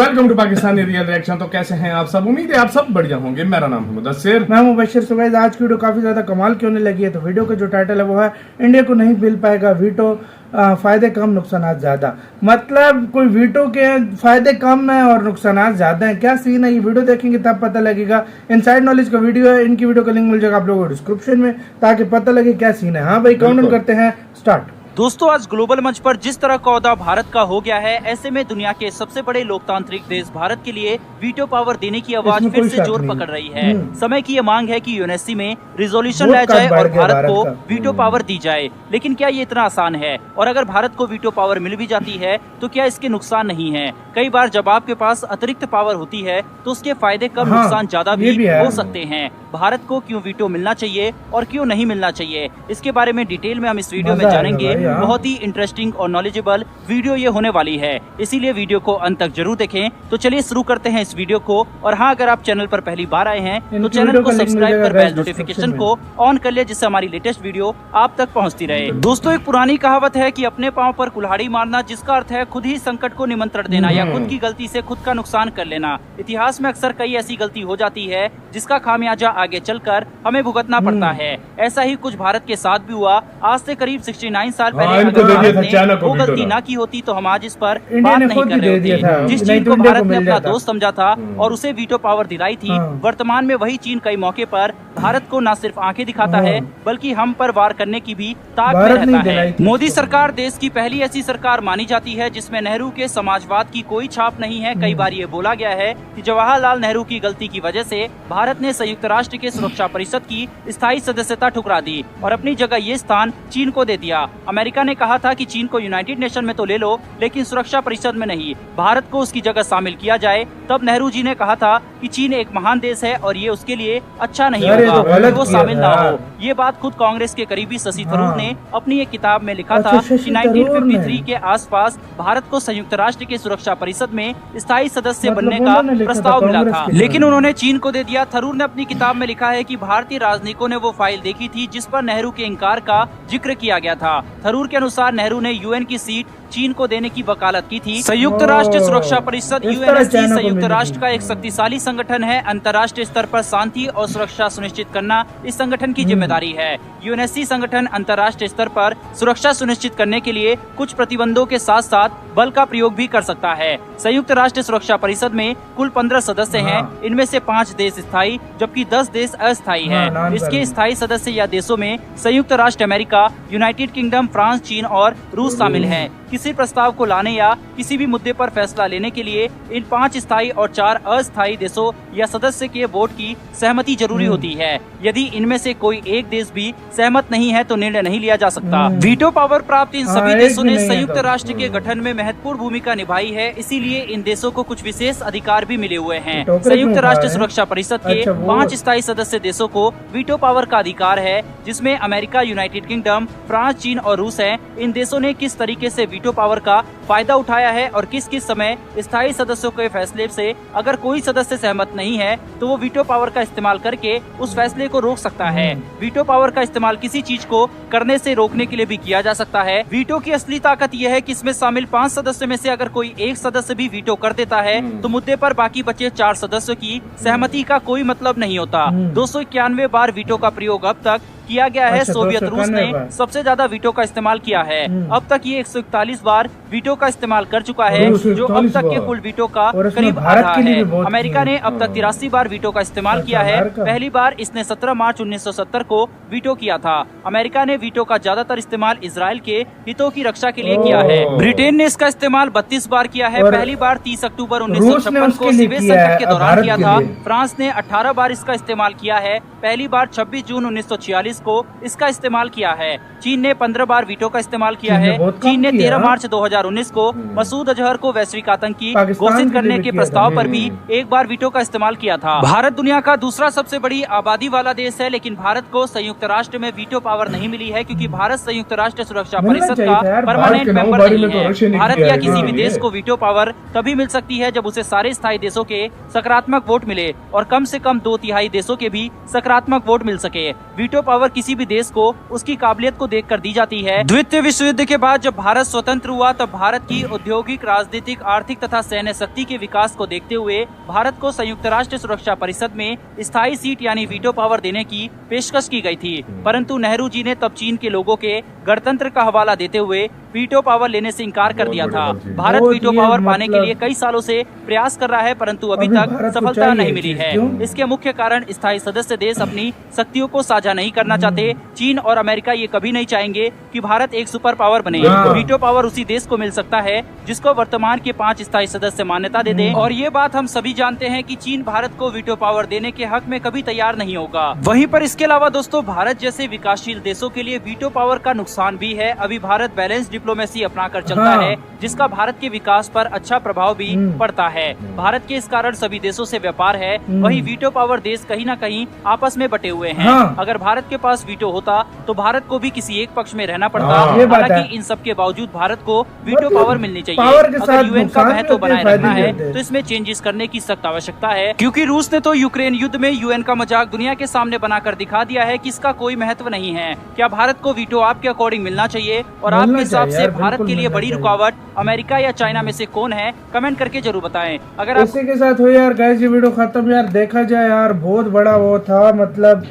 Welcome to Pakistani real reaction. तो कैसे हैं आप सब? उम्मीद है आप सब बढ़िया होंगे। मेरा नाम है मुदस्सिर, मैं मुबशिर। तो गाइस आज की वीडियो काफी ज्यादा कमाल की होने लगी है। तो वीडियो का जो टाइटल है वो है इंडिया को नहीं मिल पाएगा वीटो, फायदे कम नुकसान ज्यादा। मतलब कोई वीटो के फायदे कम है और नुकसान ज्यादा है। क्या सीन है ये वीडियो देखेंगे तब पता लगेगा। इनसाइड नॉलेज का वीडियो है, इनकी वीडियो का लिंक मिल जाएगा आप लोगों को डिस्क्रिप्शन में, ताकि पता लगे क्या सीन है। हाँ भाई, काउंट करते हैं, स्टार्ट। दोस्तों, आज ग्लोबल मंच पर जिस तरह का औहदा भारत का हो गया है, ऐसे में दुनिया के सबसे बड़े लोकतांत्रिक देश भारत के लिए वीटो पावर देने की आवाज फिर से जोर पकड़ रही है। समय की ये मांग है कि यूएनएससी में रिजोल्यूशन लाया जाए और भारत को वीटो पावर दी जाए। लेकिन क्या ये इतना आसान है? और अगर भारत को वीटो पावर मिल भी जाती है तो क्या इसके नुकसान नहीं है? कई बार जब आपके पास अतिरिक्त पावर होती है तो उसके फायदे कम, नुकसान ज्यादा भी हो सकते हैं। भारत को क्यों वीटो मिलना चाहिए और क्यों नहीं मिलना चाहिए, इसके बारे में डिटेल में हम इस वीडियो में जानेंगे। बहुत ही इंटरेस्टिंग और नॉलेजेबल वीडियो ये होने वाली है, इसीलिए वीडियो को अंत तक जरूर देखें। तो चलिए शुरू करते हैं इस वीडियो को। और हाँ, अगर आप चैनल पर पहली बार आए हैं तो चैनल को सब्सक्राइब कर बेल नोटिफिकेशन को ऑन कर ले, जिससे हमारी लेटेस्ट वीडियो आप तक पहुँचती रहे। दोस्तों, एक पुरानी कहावत है कि अपने पाँव पर कुल्हाड़ी मारना, जिसका अर्थ है खुद ही संकट को निमंत्रण देना या खुद की गलती से खुद का नुकसान कर लेना। इतिहास में अक्सर कई ऐसी गलती हो जाती है जिसका खामियाजा आगे चलकर हमें भुगतना पड़ता है। ऐसा ही कुछ भारत के साथ भी हुआ। आज से करीब 69 साल पहले अगर भारत ने वो गलती ना की होती तो हम आज इस पर बात नहीं कर रहे होते। जिस चीन को भारत ने अपना दोस्त समझा था और उसे वीटो पावर दिलाई थी, वर्तमान में वही चीन कई मौके पर भारत को न सिर्फ आंखें दिखाता है बल्कि हम पर वार करने की भी ताक में रहता है। मोदी सरकार देश की पहली ऐसी सरकार मानी जाती है जिसमें नेहरू के समाजवाद की कोई छाप नहीं है। कई बार ये बोला गया है कि जवाहरलाल नेहरू की गलती की वजह से भारत ने संयुक्त राष्ट्र के सुरक्षा परिषद की स्थायी सदस्यता ठुकरा दी और अपनी जगह ये स्थान चीन को दे दिया। अमेरिका ने कहा था कि चीन को यूनाइटेड नेशन में तो ले लो, लेकिन सुरक्षा परिषद में नहीं, भारत को उसकी जगह शामिल किया जाए। तब नेहरू जी ने कहा था कि चीन एक महान देश है और ये उसके लिए अच्छा नहीं होगा कि वो शामिल ना हो। ये बात खुद कांग्रेस के करीबी शशि थरूर ने अपनी एक किताब में लिखा था कि 1953 के आसपास भारत को संयुक्त राष्ट्र के सुरक्षा परिषद में स्थायी सदस्य बनने का प्रस्ताव मिला था, लेकिन उन्होंने चीन को दे दिया। थरूर ने अपनी किताब में लिखा है कि भारतीय राजनयिकों ने वो फाइल देखी थी जिस पर नेहरू के इंकार का जिक्र किया गया था। थरूर के अनुसार नेहरू ने यूएन की सीट चीन को देने की वकालत की थी। संयुक्त राष्ट्र सुरक्षा परिषद यूएनएससी संयुक्त राष्ट्र का एक शक्तिशाली संगठन है। अंतर्राष्ट्रीय स्तर पर शांति और सुरक्षा सुनिश्चित करना इस संगठन की जिम्मेदारी है। यूएनएससी संगठन अंतर्राष्ट्रीय स्तर पर सुरक्षा सुनिश्चित करने के लिए कुछ प्रतिबंधों के साथ साथ बल का प्रयोग भी कर सकता है। संयुक्त राष्ट्र सुरक्षा परिषद में कुल 15 सदस्य हैं। इनमें से 5 देश स्थायी जबकि 10 देश अस्थायी हैं। इसके स्थायी सदस्य या देशों में संयुक्त राष्ट्र अमेरिका, यूनाइटेड किंगडम, फ्रांस, चीन और रूस शामिल हैं। किसी प्रस्ताव को लाने या किसी भी मुद्दे पर फैसला लेने के लिए इन 5 स्थायी और 4 अस्थायी देशों या सदस्य के वोट की सहमति जरूरी होती है। यदि इनमें से कोई एक देश भी सहमत नहीं है तो निर्णय नहीं लिया जा सकता। वीटो पावर प्राप्त इन सभी देशों ने संयुक्त राष्ट्र के गठन में महत्वपूर्ण भूमिका निभाई है, इसीलिए इन देशों को कुछ विशेष अधिकार भी मिले हुए हैं। संयुक्त राष्ट्र सुरक्षा परिषद के 5 स्थायी सदस्य देशों को वीटो पावर का अधिकार है, जिसमें अमेरिका, यूनाइटेड किंगडम, फ्रांस, चीन और रूस है। इन देशों ने किस तरीके से वीटो पावर का फायदा उठाया है और किस किस समय स्थायी सदस्यों के फैसले से अगर कोई सदस्य सहमत नहीं है तो वो वीटो पावर का इस्तेमाल करके उस फैसले को रोक सकता है। वीटो पावर का इस्तेमाल किसी चीज को करने से रोकने के लिए भी किया जा सकता है। वीटो की असली ताकत यह है कि इसमें शामिल 5 सदस्यों में से अगर कोई एक सदस्य भी वीटो कर देता है तो मुद्दे पर बाकी बचे 4 सदस्यों की सहमति का कोई मतलब नहीं होता। 291 बार वीटो का प्रयोग अब तक किया गया है। सोवियत रूस ने सबसे ज्यादा वीटो का इस्तेमाल किया है। अब तक ये 141 बार वीटो का इस्तेमाल कर चुका है, जो अब तक के कुल वीटो का करीब आधा है। अमेरिका ने अब तक 83 बार वीटो का इस्तेमाल किया है। पहली बार इसने 17 मार्च 1970 को वीटो किया था। अमेरिका ने वीटो का ज्यादातर इस्तेमाल इजराइल के हितों की रक्षा के लिए किया है। ब्रिटेन ने इसका इस्तेमाल 32 बार किया है। पहली बार 30 अक्टूबर 1956 को सीवेज संकट के दौरान किया था। फ्रांस ने 18 बार इसका इस्तेमाल किया है। पहली बार 26 जून 1946 को इसका इस्तेमाल किया है। चीन ने 15 बार वीटो का इस्तेमाल किया है। चीन ने 13 मार्च 2019 को मसूद अजहर को वैश्विक आतंकी घोषित करने के प्रस्ताव पर भी एक बार वीटो का इस्तेमाल किया था। भारत दुनिया का दूसरा सबसे बड़ी आबादी वाला देश है, लेकिन भारत को संयुक्त राष्ट्र में वीटो पावर नहीं मिली है क्योंकि भारत संयुक्त राष्ट्र सुरक्षा परिषद का परमानेंट मेंबर नहीं है। भारत या किसी भी देश को वीटो पावर तभी मिल सकती है जब उसे सारे स्थायी देशों के सकारात्मक वोट मिले और कम से कम 2/3 देशों के भी सकारात्मक वोट मिल सके। वीटो पावर किसी भी देश को उसकी काबिलियत को देखकर दी जाती है। द्वितीय विश्व युद्ध के बाद जब भारत स्वतंत्र हुआ तब भारत की औद्योगिक, राजनीतिक, आर्थिक तथा सैन्य शक्ति के विकास को देखते हुए भारत को संयुक्त राष्ट्र सुरक्षा परिषद में स्थायी सीट यानी वीटो पावर देने की पेशकश की गई थी, परंतु नेहरू जी ने तब चीन के लोगों के गणतंत्र का हवाला देते हुए वीटो पावर लेने से इनकार कर दिया था। भारत वीटो पावर पाने के लिए कई सालों से प्रयास कर रहा है, परंतु अभी तक सफलता नहीं मिली है। इसके मुख्य कारण स्थायी सदस्य देश अपनी शक्तियों को साझा नहीं करना चाहते। चीन और अमेरिका ये कभी नहीं चाहेंगे कि भारत एक सुपर पावर बने। वीटो पावर उसी देश को मिल सकता है जिसको वर्तमान के 5 स्थायी सदस्य मान्यता दे दें, और ये बात हम सभी जानते हैं कि चीन भारत को वीटो पावर देने के हक में कभी तैयार नहीं होगा। वहीं पर इसके अलावा दोस्तों, भारत जैसे विकासशील देशों के लिए वीटो पावर का नुकसान भी है। अभी भारत बैलेंस डिप्लोमेसी अपनाकर चलता है, जिसका भारत के विकास पर अच्छा प्रभाव भी पड़ता है। भारत के इस कारण सभी देशों से व्यापार है। वहीं वीटो पावर देश कहीं न कहीं आपस में बटे हुए हैं। अगर भारत के पास वीटो होता तो भारत को भी किसी एक पक्ष में रहना पड़ता। हालांकि इन सब के बावजूद भारत को वीटो पावर मिलनी चाहिए। अगर यूएन का महत्व बनाए रखना है तो इसमें चेंजेस करने की सख्त आवश्यकता है, क्योंकि रूस ने तो यूक्रेन युद्ध में यूएन का मजाक दुनिया के सामने बनाकर दिखा दिया है कि इसका कोई महत्व नहीं है। क्या भारत को वीटो आपके अकॉर्डिंग मिलना चाहिए? और आपके हिसाब से भारत के लिए बड़ी रुकावट अमेरिका या चाइना में से कौन है? कमेंट करके जरूर बताएं। अगर आप इसी के साथ हो यार गाइस, ये वीडियो खत्म। यार देखा जाए यार, बहुत बड़ा वो था, मतलब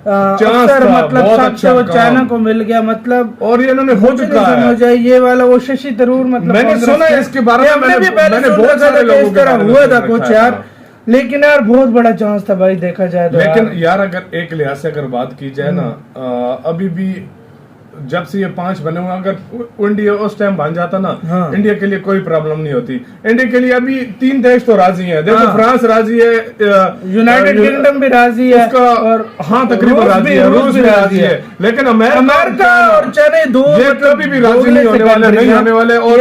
सबसे वो चाइना को मिल गया, मतलब और ये इन्होंने हो चुका है। ये वाला वो शशि थरूर, मतलब मैंने सुना है इसके बारे में, मैंने बहुत सारे लोगों के तरह हुआ था कुछ यार, लेकिन यार बहुत बड़ा चांस था भाई देखा जाए तो। लेकिन यार अगर एक लिहाज से अगर बात की जाए ना, अभी भी जब से ये 5 बने हुए, अगर इंडिया उस टाइम बन जाता ना, इंडिया के लिए कोई प्रॉब्लम नहीं होती। इंडिया के लिए अभी 3 देश तो राजी हैं। देखो फ्रांस राजी है, यूनाइटेड किंगडम भी राजी है, और तकरीबन राजी है, रूस भी राजी है। लेकिन अमेरिका और चाइना दो कभी भी राजी नहीं होने वाले, नहीं होने वाले। और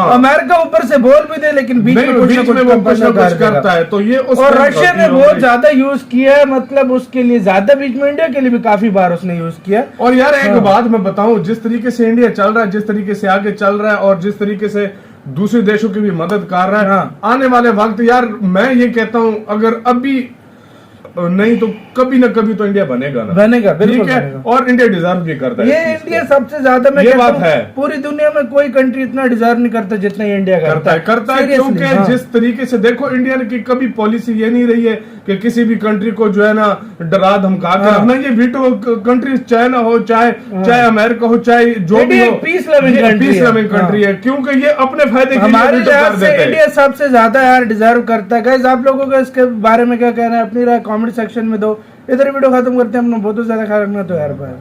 अमेरिका ऊपर से बोल भी दे, लेकिन बीच में कुछ ना कुछ करता है। तो ये और रशिया ने बहुत ज्यादा यूज किया है, मतलब उसके लिए ज्यादा, बीच में इंडिया के लिए भी काफी बार उसने यूज किया। और यार एक बात मैं बताऊं, जिस तरीके से इंडिया चल रहा है, जिस तरीके से आगे चल रहा है, और जिस तरीके से दूसरे देशों की भी मदद कर रहा है, आने वाले वक्त यार मैं ये कहता हूं, अगर अभी नहीं तो कभी ना कभी तो इंडिया बनेगा ना, बनेगा, बिल्कुल ठीक है। और इंडिया डिजर्व भी करता है ये इंडिया सबसे ज्यादा, मैं ये बात है, पूरी दुनिया में कोई कंट्री इतना डिजर्व नहीं करता जितना इंडिया करता है क्योंकि जिस तरीके से देखो, इंडिया की कभी पॉलिसी ये नहीं रही है कि किसी भी कंट्री को जो है ना डरा धमका कर रखना। ये वीटो कंट्री चाइना हो, चाहे अमेरिका हो, चाहे जो भी हो, पीस लविंग कंट्री है, क्योंकि ये अपने फायदे के हमारे लिहाज से इंडिया सबसे ज्यादा यार डिजर्व करता है। गाइस, आप लोगों का इसके बारे में क्या कहना है? अपनी राय कमेंट सेक्शन में दो। इधर वीडियो खत्म करते हैं। अपना बहुत ज्यादा ख्याल रखना तो यार बाय।